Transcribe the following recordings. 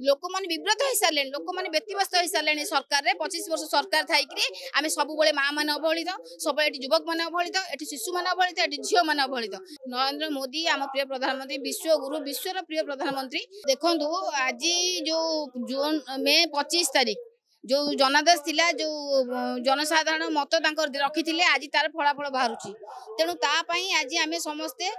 लोक मैंने विव्रत हो सारे लोक मैंने व्यतिव्यस्त हो सारे सरकार रे 25 वर्ष सरकार थी आम सब माँ मैंने अवहेलित सब युवक मैंने अवहेलित ये शिशु मैंने अवहेलित ये झील मैंने अवहेलित। नरेंद्र मोदी आम प्रिय प्रधानमंत्री विश्व गुरु विश्वर प्रिय प्रधानमंत्री देखु आज जो जून मे 25 तारीख जो जनादेश थिला जो जनसाधारण मत रखी आज तार फलाफल बाहर तेणु तापाई आज आम समस्ते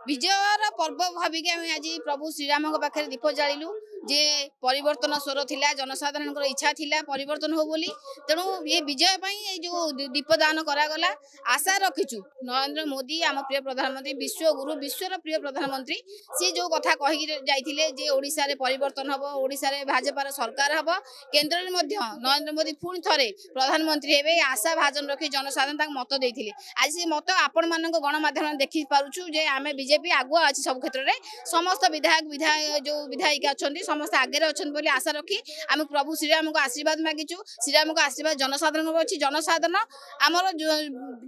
विजयर पर्व भाविक आज प्रभु श्रीराम पाखे दीप जालु जे परिवर्तन स्वर थिला जनसाधारण इच्छा थिला परिवर्तन हो बोली तेणु ये विजय जो दीपदान करागला आशा रखीचु नरेंद्र मोदी आम प्रिय प्रधानमंत्री विश्व गुरु विश्वर प्रिय प्रधानमंत्री सी जो कथा कही जाइथिले जे ओडिशा रे परिवर्तन हबो ओडिशा रे भाजपार सरकार हबो केंद्र रे मध्य नरेंद्र मोदी पुणी थरे प्रधानमंत्री हेबे आशा भाजन रखी जनसाधारण ताक मत देइथिले आज से मत आपण मानक गणमाध्यम देखि पारुछु जे आमे बीजेपी आगुआ अछि सब क्षेत्र रे समस्त विधायक जो विधायिका अछंती समस्त आगे अच्छे बोली आशा रखी आम प्रभु श्रीराम को आशीर्वाद मागिचु श्रीराम को आशीर्वाद जनसाधारण को अच्छी जनसाधारण आमर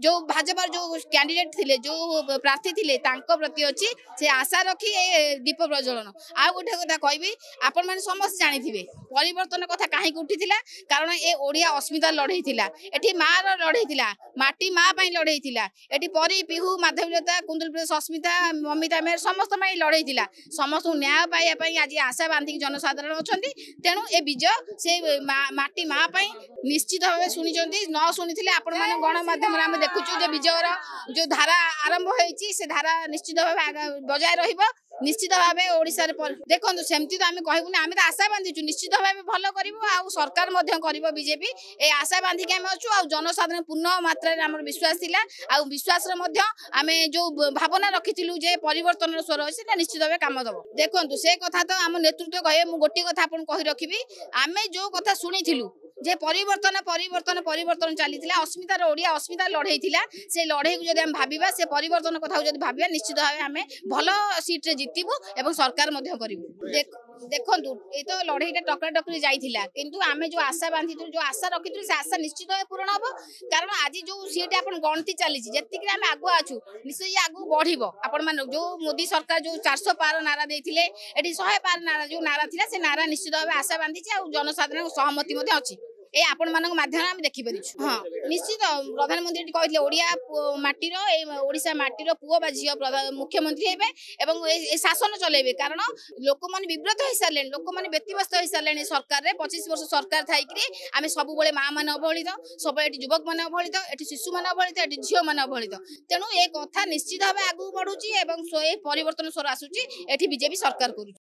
जो भाजपा जो कैंडिडेट थिले जो प्रार्थी थिले तांको प्रति अच्छी से आशा रखी दीप प्रज्वलन आ गोटे कथा कहबी आपण माने समस्त जानिथिबे परिवर्तन कथा काहे उठिथिला कारण ए ओडिया अस्मिता लड़ई थिला एठी मार लड़ई थिला माटी माँ पई लड़ई थिला एठी परी पिहू माधवीलता कुंदल प्रदेश अस्मिता ममिता मेयर समस्त पई लड़ई थिला समस्त न्याय पाइया पई आज आशा बांधी जनसाधारण अच्छा तेणु ए विजय से माटी माँ निश्चित भाव शुणी न शुणी आपण मैंने गणमाध्यम देखुचु विजयर जो धारा आरंभ होती से धारा निश्चित भाव बजाय रहा निश्चित भाव ओडिशा देखो सेमती तो आम कहबूनी आम तो आशा बांधीचु निश्चित भाव भल कर सरकार बीजेपी ए आशा बांधिक आम अच्छु आ जनसाधारण पूर्ण मात्रा विश्वास थिला आ विश्वास आम जो भावना रखी जे परिवर्तन स्वर अच्छे निश्चित भाव कम दब देखो से कथा तो आम नेतृत्व कहे मुझे गोटे कथा आपन कही रखी आम जो कथा शुणी जे परिवर्तन परिवर्तन परिवर्तन चली अस्मितार ओडिया अस्मिता लड़ई से लड़ई को जब भाविबा से परिवर्तन कथा जब भाविबा निश्चित भाव आम भल सीट्रे जितबू एवं सरकार करूँ देखु ये तो लड़ईटा टकरा टकरी जाइथिला किंतु आमे जो आशा बांधी जो आशा रखी से आशा निश्चित भाव पूर्ण हम कारण आज जो सीट आप गणती चली जी आम आगुआ अच्छु निश्चय ये आगू बढ़ आपण मान जो मोदी सरकार जो 400 पार नारा देते 100 पार नारा जो नारा था से नारा निश्चित भाव आशा बांधी जनसाधारण सहमति अच्छी ए आपण मानक माध्यम आम देखिपर हाँ निश्चित प्रधानमंत्री कहते ओडिया माटीर ओडिशा माटीर पुओ बा झील मुख्यमंत्री हे शासन चलेबे कारण लोक मैंने विव्रत हो सारे लोक मैंने व्यतिव्यस्त हो सारे सरकार रे 25 वर्ष सरकार थी आम सब माँ मैंने अवहेलित सब युवक मैंने अवहेलित ये शिशु मैंने अवहेलित ये झील मैंने अवहेलित तेणु ये कथा निश्चित भाव आगू बढ़ुची परिवर्तन स्वर आसूची बीजेपी सरकार करुच्ची।